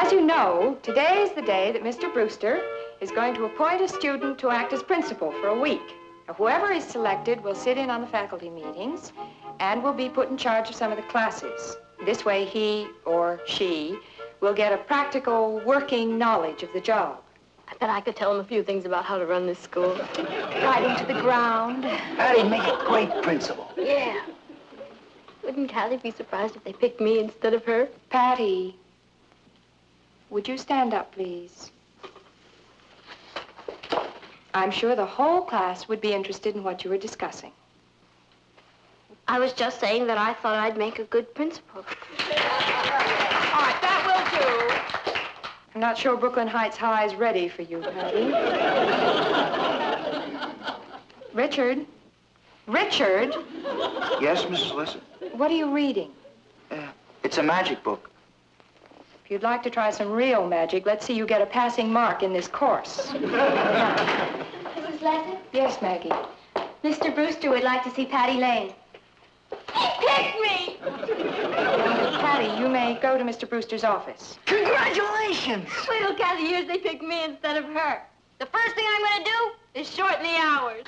As you know, today is the day that Mr. Brewster is going to appoint a student to act as principal for a week. Now, whoever is selected will sit in on the faculty meetings and will be put in charge of some of the classes. This way, he or she will get a practical working knowledge of the job. I bet I could tell him a few things about how to run this school. Right into the ground. Patty, make a great principal. Yeah. Wouldn't Cathy be surprised if they picked me instead of her? Patty, would you stand up, please? I'm sure the whole class would be interested in what you were discussing. I was just saying that I thought I'd make a good principal. All right, that will do. I'm not sure Brooklyn Heights High is ready for you, Patty. Richard? Richard? Yes, Mrs. Lesser? What are you reading? It's a magic book. If you'd like to try some real magic, let's see you get a passing mark in this course. Mrs. Lesser? Yes, Maggie. Mr. Brewster would like to see Patty Lane. Pick me! Patty, you may go to Mr. Brewster's office. Congratulations! Wait till Cathy hears they picked me instead of her. The first thing I'm going to do is shorten the hours.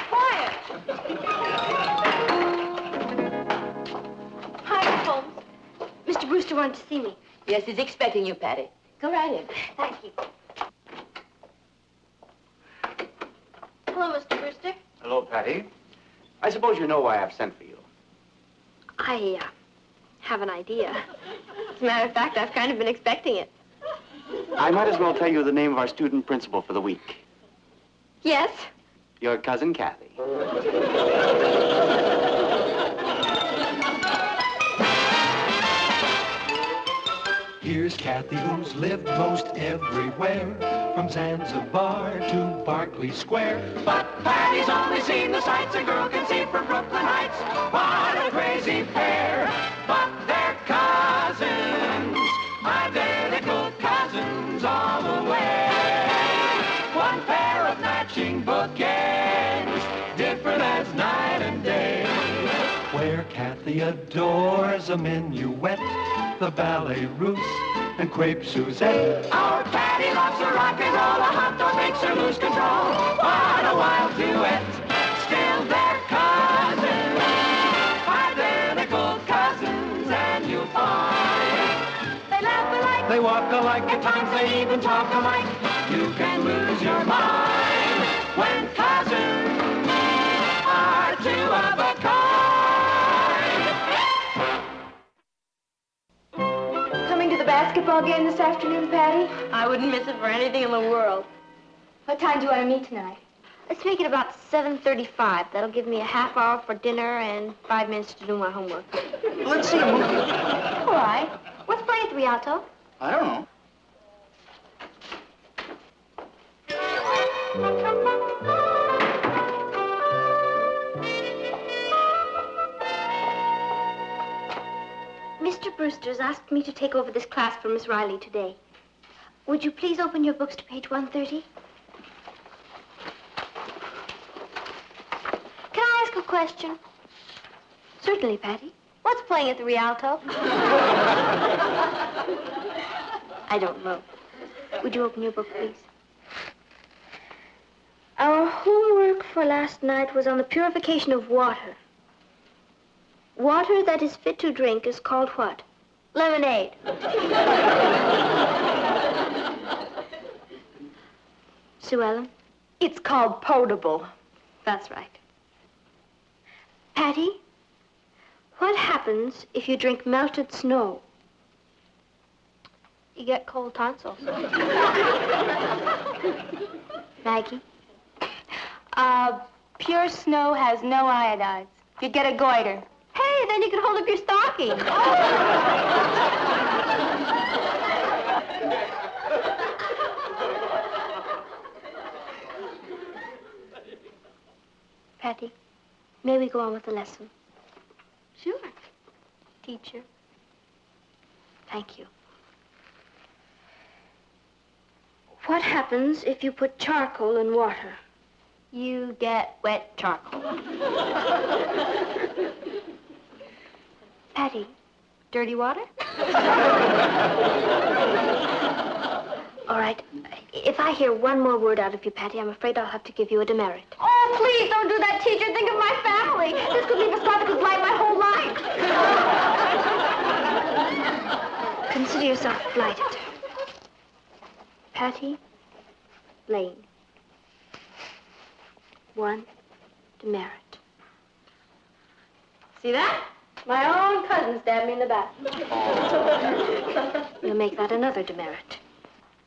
Quiet! Hi, Holmes. Mr. Brewster wanted to see me. Yes, he's expecting you, Patty. Go right in. Thank you. Hello, Mr. Brewster. Hello, Patty. I suppose you know why I've sent for you. I have an idea. As a matter of fact, I've kind of been expecting it. I might as well tell you the name of our student principal for the week. Yes? Your cousin, Cathy. Here's Cathy, who's lived most everywhere, from Zanzibar to Berkeley Square. But Patty's only seen the sights a girl can see from Brooklyn Heights. What a crazy pair, but they're cousins, identical cousins all the way. One pair of matching bookends, different as night and day. Where Cathy adores a minuet, the ballet russe, and crepe Suzette. Our Patty loves a rock and roll, a hot dog makes her lose control. What a wild duet, still they're cousins, identical cousins, and you'll find they laugh alike, they walk alike, at times they even talk alike. You can lose your mind when cousins are two of a kind. Basketball game this afternoon, Patty? I wouldn't miss it for anything in the world. What time do you want to meet tonight? Let's make it about 7:35. That'll give me a half hour for dinner and 5 minutes to do my homework. Let's see a movie. All right. What's playing at the Rialto? I don't know. Mr. Brewster's asked me to take over this class for Miss Riley today. Would you please open your books to page 130? Can I ask a question? Certainly, Patty. What's playing at the Rialto? I don't know. Would you open your book, please? Our homework for last night was on the purification of water. Water that is fit to drink is called what? Lemonade. Sue Ellen? It's called potable. That's right. Patty, what happens if you drink melted snow? You get cold tonsils. Maggie? Pure snow has no iodides. You'd get a goiter. Hey, then you can hold up your stocking. Patty, may we go on with the lesson? Sure. Teacher. Thank you. What happens if you put charcoal in water? You get wet charcoal. Patty, Dirty water? All right. If I hear one more word out of you, Patty, I'm afraid I'll have to give you a demerit. Oh, please don't do that, teacher. Think of my family. This could leave a spot that could blight my whole life. Consider yourself blighted. Patty Lane. 1 demerit. See that? My own cousin stabbed me in the back. We'll make that another demerit.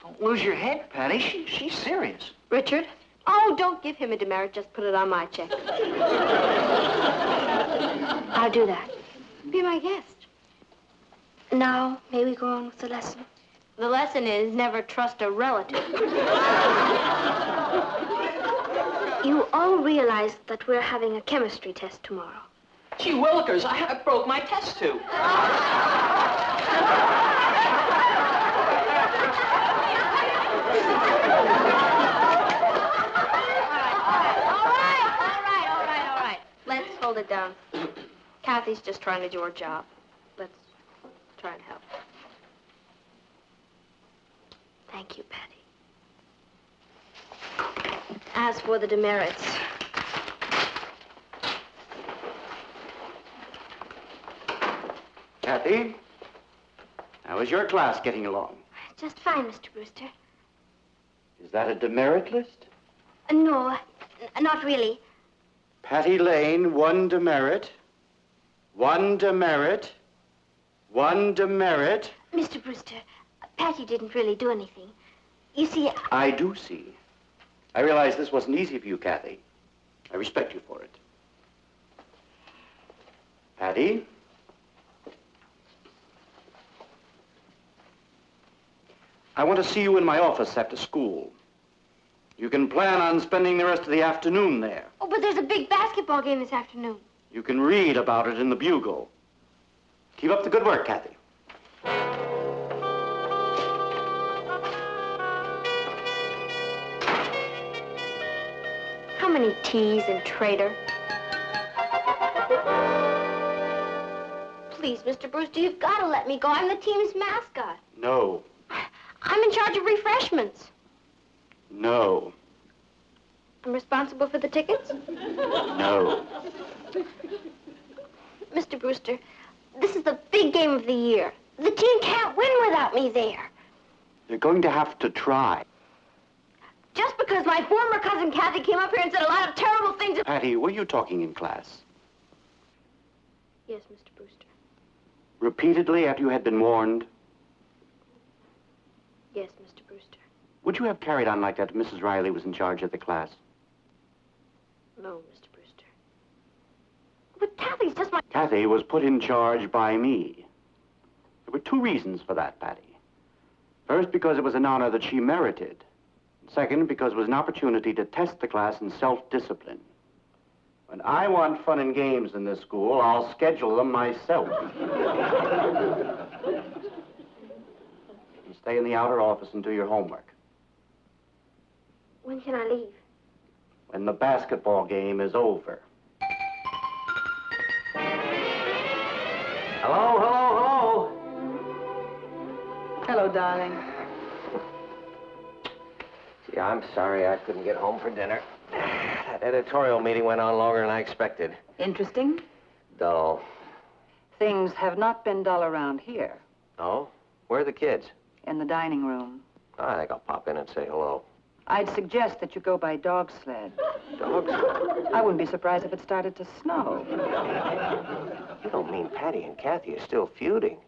Don't lose your head, Patty. She's serious. Richard? Oh, don't give him a demerit. Just put it on my check. I'll do that. Be my guest. Now, may we go on with the lesson? The lesson is never trust a relative. You all realize that we're having a chemistry test tomorrow. Gee willikers, I broke my test tube. All right. Let's hold it down. Cathy's just trying to do her job. Let's try and help. Thank you, Patty. As for the demerits, Cathy, how is your class getting along? just fine, Mr. Brewster. Is that a demerit list? No, not really. Patty Lane, 1 demerit. 1 demerit. 1 demerit. Mr. Brewster, Patty didn't really do anything. You see, I do see. I realize this wasn't easy for you, Cathy. I respect you for it. Patty? I want to see you in my office after school. You can plan on spending the rest of the afternoon there. oh, but there's a big basketball game this afternoon. You can read about it in the Bugle. Keep up the good work, Cathy. How many T's in traitor? Please, Mr. Brewster, you've got to let me go. I'm the team's mascot. No. I'm in charge of refreshments. No. I'm responsible for the tickets? No. Mr. Brewster, this is the big game of the year. The team can't win without me there. They're going to have to try. Just because my former cousin Cathy came up here and said a lot of terrible things. Patty, were you talking in class? Yes, Mr. Brewster. Repeatedly after you had been warned? Yes, Mr. Brewster. Would you have carried on like that if Mrs. Riley was in charge of the class? No, Mr. Brewster. But Cathy's just my... Cathy was put in charge by me. There were 2 reasons for that, Patty. First, because it was an honor that she merited. Second, because it was an opportunity to test the class in self-discipline. When I want fun and games in this school, I'll schedule them myself. You stay in the outer office and do your homework. When can I leave? When the basketball game is over. Hello, hello, hello. Hello, darling. Gee, I'm sorry I couldn't get home for dinner. That editorial meeting went on longer than I expected. Interesting? Dull. Things have not been dull around here. Oh? Where are the kids? In the dining room. Oh, I think I'll pop in and say hello. I'd suggest that you go by dog sled. Dog sled? I wouldn't be surprised if it started to snow. You don't mean Patty and Cathy are still feuding?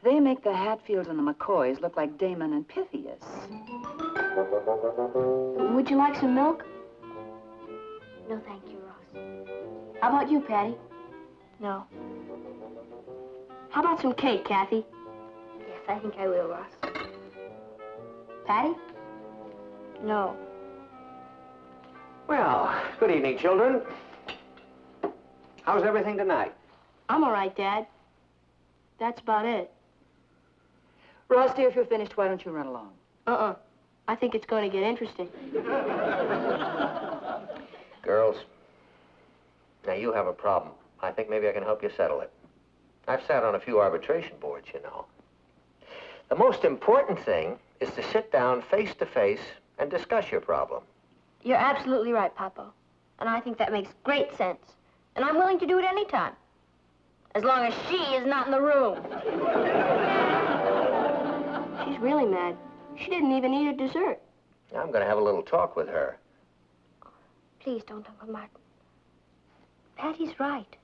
They make the Hatfields and the McCoys look like Damon and Pythias. Would you like some milk? No, thank you, Ross. How about you, Patty? No. How about some cake, Cathy? Yes, I think I will, Ross. Patty? No. Well, good evening, children. How's everything tonight? I'm all right, Dad. That's about it. Ross, dear, if you're finished, why don't you run along? I think it's going to get interesting. Girls, now you have a problem. I think maybe I can help you settle it. I've sat on a few arbitration boards, you know. The most important thing is to sit down face to face and discuss your problem. You're absolutely right, Papa. And I think that makes great sense. And I'm willing to do it any time. As long as she is not in the room. She's really mad. She didn't even eat her dessert. I'm going to have a little talk with her. Please don't, Uncle Martin. Patty's right.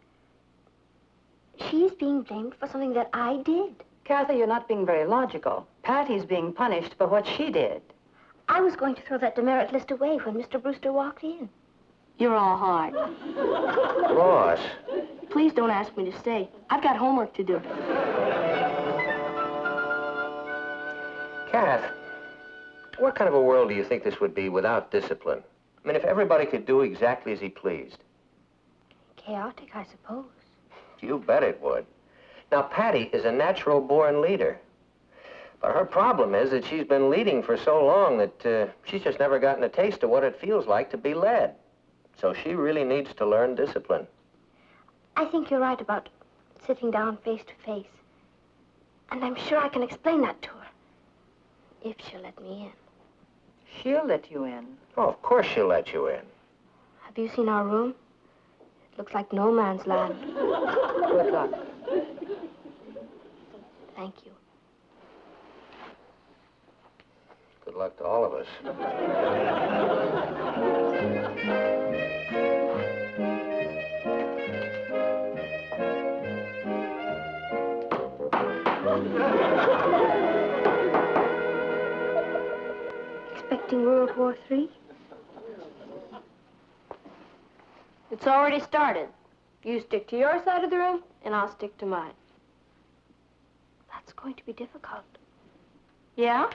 She's being blamed for something that I did. Cathy, you're not being very logical. Patty's being punished for what she did. I was going to throw that demerit list away when Mr. Brewster walked in. You're all hard. Ross. Please don't ask me to stay. I've got homework to do. Kath, what kind of a world do you think this would be without discipline? I mean, if everybody could do exactly as he pleased. Chaotic, I suppose. You bet it would. Now, Patty is a natural-born leader. But her problem is that she's been leading for so long that she's just never gotten a taste of what it feels like to be led. So she really needs to learn discipline. I think you're right about sitting down face to face. And I'm sure I can explain that to her. If she'll let me in. She'll let you in. Oh, of course she'll let you in. Have you seen our room? It looks like no man's land. Good luck. Thank you. Good luck to all of us. Expecting World War III? It's already started. You stick to your side of the room, and I'll stick to mine. That's going to be difficult. Yeah?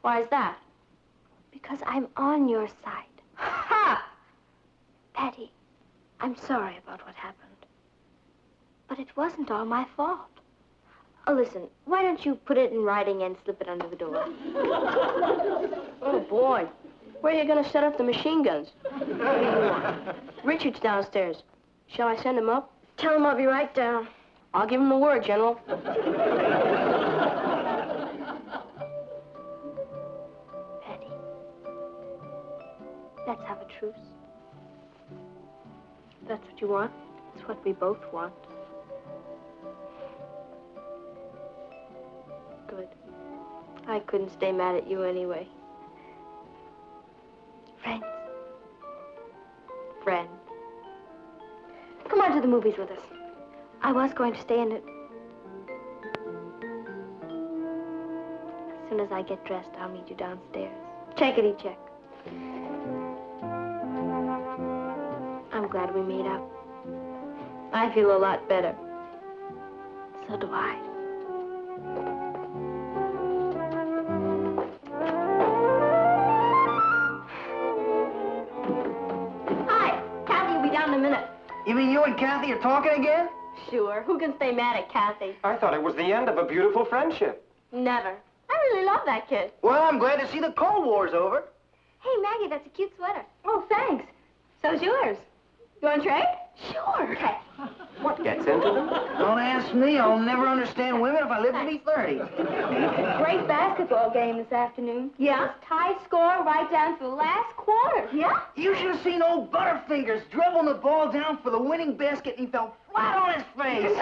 Why is that? Because I'm on your side. Ha! Patty, I'm sorry about what happened. But it wasn't all my fault. Oh, listen, why don't you put it in writing and slip it under the door? Oh, boy. Where are you going to set up the machine guns? What do you want? Richard's downstairs. Shall I send him up? Tell him I'll be right down. I'll give him the word, General. Patty, let's have a truce. That's what you want. It's what we both want. Good. I couldn't stay mad at you anyway. Friends. Friends. Come on to the movies with us. I was going to stay in it. As soon as I get dressed, I'll meet you downstairs. Checkity check. I'm glad we made up. I feel a lot better. So do I. Hi, Cathy will be down in a minute. You mean you and Cathy are talking again? Sure. Who can stay mad at Cathy? I thought it was the end of a beautiful friendship. Never. I really love that kid. Well, I'm glad to see the Cold War's over. Hey, Maggie, that's a cute sweater. Oh, thanks. So's yours. You want to trade? Sure. Okay. What gets into them? Don't ask me. I'll never understand women if I live to be 30. Great basketball game this afternoon. Yeah? Tie score right down to the last quarter. Yeah? You should have seen old Butterfingers dribbling the ball down for the winning basket and he fell flat on his face.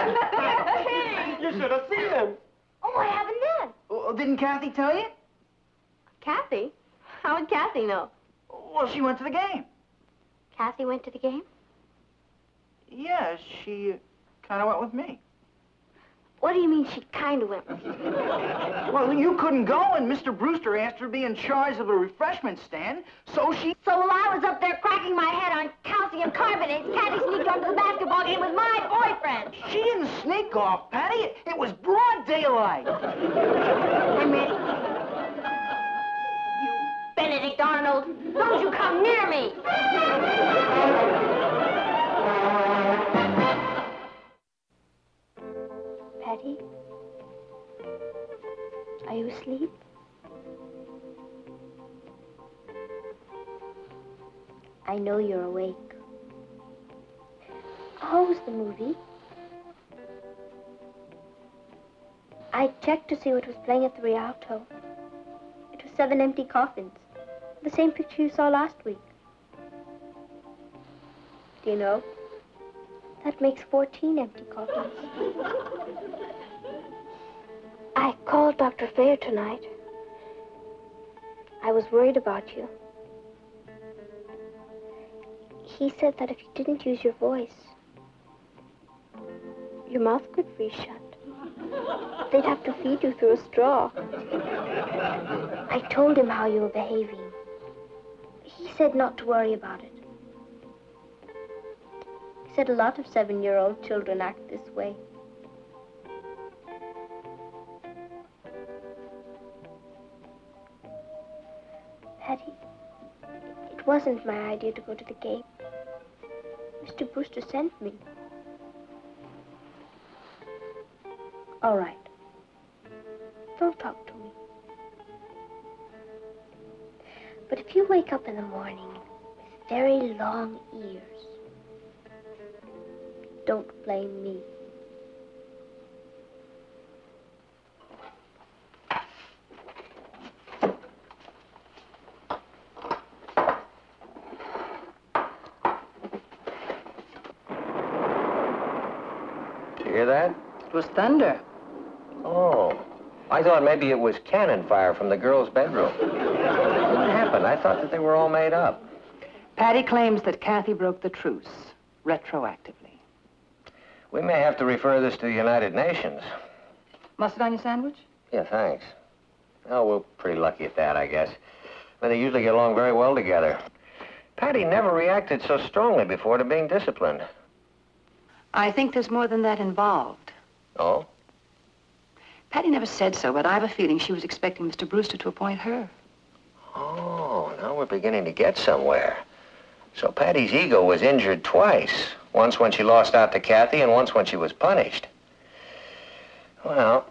You should have seen him. Oh, what happened then? Well, didn't Cathy tell you? Cathy? How would Cathy know? Well, she went to the game. Cathy went to the game? Yeah, she kind of went with me. What do you mean she kind of went with you? Well, you couldn't go, and Mr. Brewster asked her to be in charge of a refreshment stand, so she... So while I was up there cracking my head on calcium carbonates, Cathy sneaked onto the basketball game with my boyfriend. She didn't sneak off, Patty. It was broad daylight. I'm ready. You Benedict Arnold, don't you come near me! Patty? Are you asleep? I know you're awake. How was the movie? I checked to see what was playing at the Rialto. It was 7 empty coffins. The same picture you saw last week. Do you know? That makes 14 empty coffins. I called Dr. Fair tonight. I was worried about you. He said that if you didn't use your voice, your mouth could freeze shut. They'd have to feed you through a straw. I told him how you were behaving. He said not to worry about it. He said a lot of 7-year-old children act this way. Patty, it wasn't my idea to go to the game. Mr. Brewster sent me. All right. Don't talk to me. But if you wake up in the morning with very long ears, don't blame me. Did you hear that? It was thunder. Oh. I thought maybe it was cannon fire from the girls' bedroom. What happened? I thought that they were all made up. Patty claims that Cathy broke the truce, retroactively. We may have to refer this to the United Nations. Mustard on your sandwich? Yeah, thanks. Oh, we're pretty lucky at that, I guess. But they usually get along very well together. Patty never reacted so strongly before to being disciplined. I think there's more than that involved. Oh? Patty never said so, but I have a feeling she was expecting Mr. Brewster to appoint her. Oh, now we're beginning to get somewhere. So Patty's ego was injured twice. Once when she lost out to Cathy and once when she was punished. Well,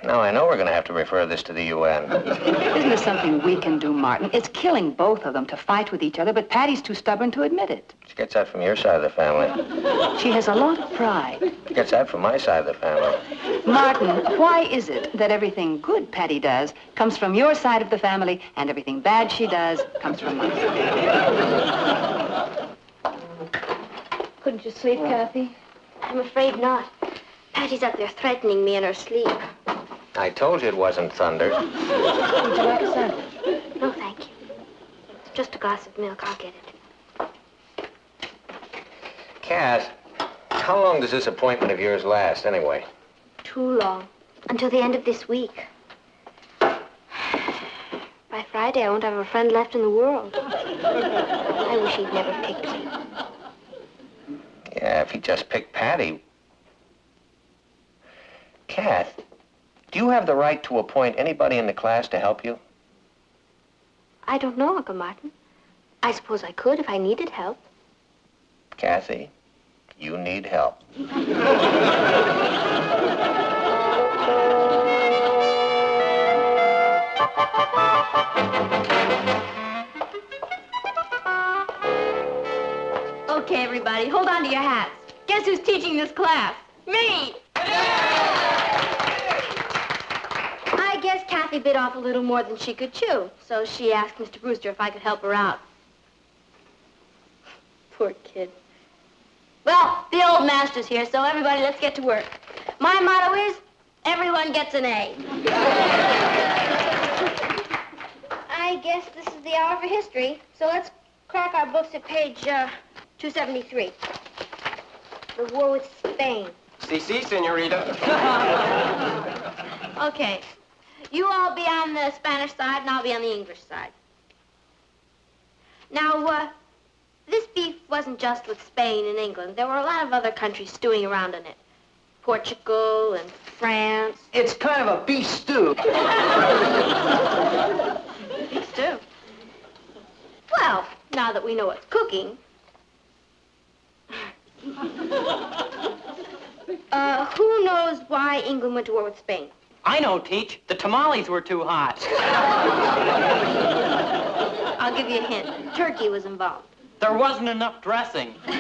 now I know we're going to have to refer this to the UN. Isn't there something we can do, Martin? It's killing both of them to fight with each other, but Patty's too stubborn to admit it. She gets that from your side of the family. She has a lot of pride. She gets that from my side of the family. Martin, why is it that everything good Patty does comes from your side of the family and everything bad she does comes from mine? Couldn't you sleep, Cathy? I'm afraid not. Patty's up there threatening me in her sleep. I told you it wasn't thunder. Would you like a sandwich? No, thank you. Just a glass of milk. I'll get it. Cass, how long does this appointment of yours last, anyway? Too long. Until the end of this week. By Friday, I won't have a friend left in the world. I wish he'd never picked me. Yeah, if he just picked Patty. Kath, do you have the right to appoint anybody in the class to help you? I don't know, Uncle Martin. I suppose I could if I needed help. Cathy, you need help. Okay, everybody, hold on to your hats. Guess who's teaching this class? Me! I guess Cathy bit off a little more than she could chew, so she asked Mr. Brewster if I could help her out. Poor kid. Well, the old master's here, so everybody, let's get to work. My motto is, everyone gets an A. I guess this is the hour for history, so let's crack our books at page 273. The war with Spain. Si, senorita. Okay. You all be on the Spanish side, and I'll be on the English side. Now, this beef wasn't just with Spain and England. There were a lot of other countries stewing around in it. Portugal and France. It's kind of a beef stew. Beef stew. Well, now that we know what's cooking. Who knows why England went to war with Spain? I know, Teach. The tamales were too hot. I'll give you a hint. Turkey was involved. There wasn't enough dressing. All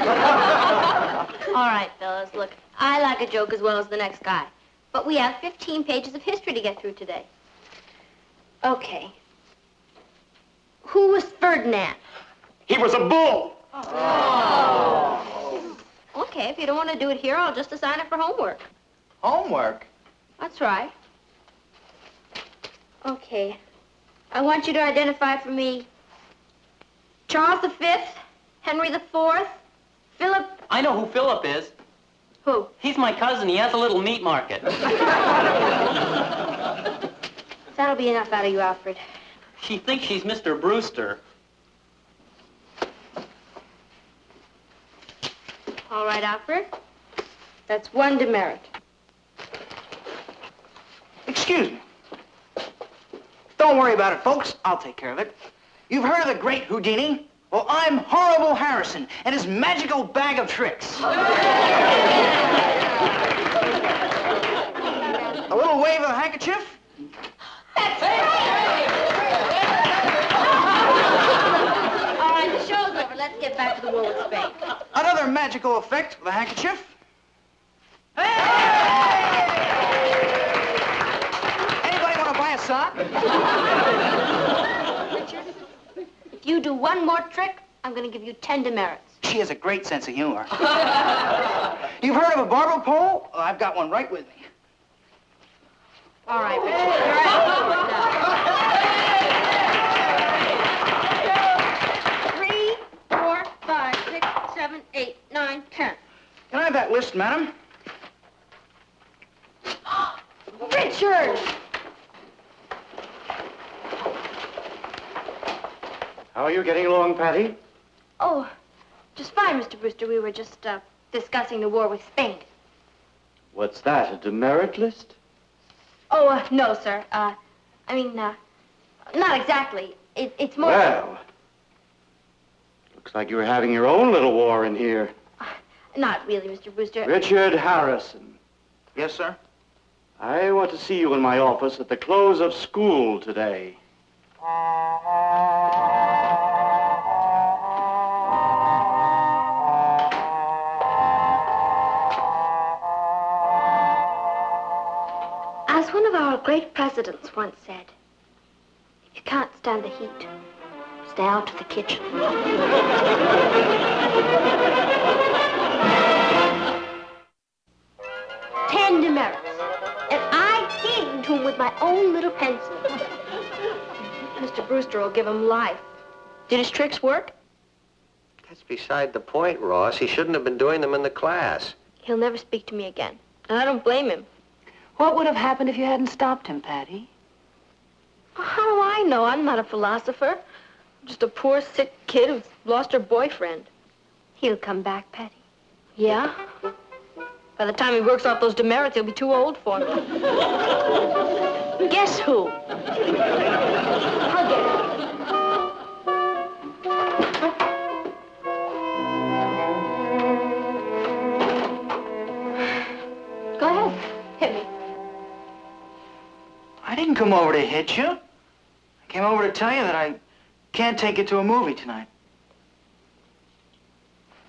right, fellas, look, I like a joke as well as the next guy. But we have 15 pages of history to get through today. Okay. Who was Ferdinand? He was a bull. Oh. Okay, if you don't want to do it here, I'll just assign it for homework. Homework? That's right. Okay. I want you to identify for me Charles V, Henry IV, Philip... I know who Philip is. Who? He's my cousin. He has a little meat market. That'll be enough out of you, Alfred. She thinks she's Mr. Brewster. All right, Alfred. That's one demerit. Excuse me. Don't worry about it, folks. I'll take care of it. You've heard of the great Houdini? Well, I'm Horrible Harrison and his magical bag of tricks. A little wave of the handkerchief. That's right. All right, the show's over. Let's get back to the war with Spain. Another magical effect with a handkerchief. Hey! Anybody want to buy a sock? Richard, if you do one more trick, I'm going to give you 10 demerits. She has a great sense of humor. You've heard of a barber pole? Well, I've got one right with me. All right, Richard, you're out now. 3, 4, 5, 6, 7, 8, 9, 10. Can I have that list, madam? Richard! How are you getting along, Patty? Oh, just fine, Mr. Brewster. We were just discussing the war with Spain. What's that, a demerit list? Oh, no, sir. I mean, not exactly. It's more... Well, looks like you're having your own little war in here. Not really, Mr. Brewster. Richard Harrison. Yes, sir? I want to see you in my office at the close of school today. As one of our great presidents once said, if you can't stand the heat, stay out of the kitchen. 10 demerits. And I gave them to him with my own little pencil. Mr. Brewster will give him life. Did his tricks work? That's beside the point, Ross. He shouldn't have been doing them in the class. He'll never speak to me again. And I don't blame him. What would have happened if you hadn't stopped him, Patty? How do I know? I'm not a philosopher. I'm just a poor, sick kid who's lost her boyfriend. He'll come back, Patty. Yeah? By the time he works off those demerits, he'll be too old for me. Guess who? I'll get it. Go ahead. Hit me. I didn't come over to hit you. I came over to tell you that I can't take you to a movie tonight.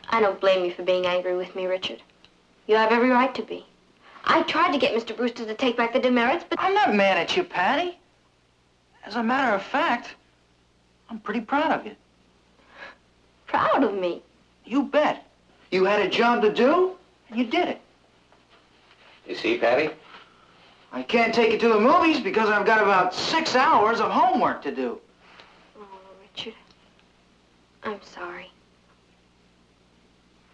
I don't blame you for being angry with me, Richard. You have every right to be. I tried to get Mr. Brewster to take back the demerits, but... I'm not mad at you, Patty. As a matter of fact, I'm pretty proud of you. Proud of me? You bet. You had a job to do, and you did it. You see, Patty? I can't take you to the movies because I've got about 6 hours of homework to do. Oh, Richard. I'm sorry.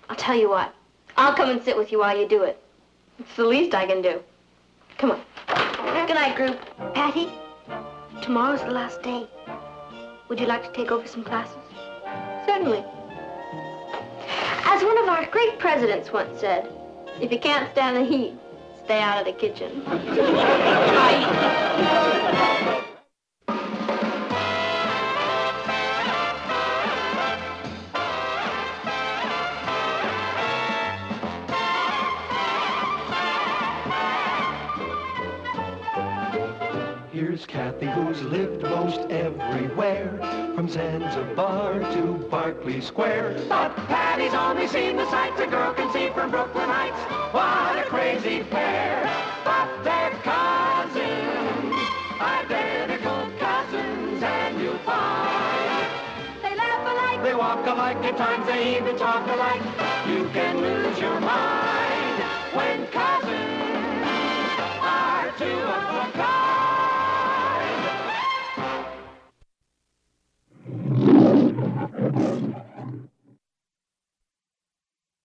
I'll tell you what. I'll come and sit with you while you do it. It's the least I can do. Come on. Good night, group. Patty, tomorrow's the last day. Would you like to take over some classes? Certainly. As one of our great presidents once said, if you can't stand the heat, stay out of the kitchen. Bye. Here's Cathy, who's lived most everywhere, from Zanzibar to Berkeley Square. But Patty's only seen the sights a girl can see from Brooklyn Heights. What a crazy pair! But fun. They laugh alike. They walk alike, at times they even talk alike. You can lose your mind.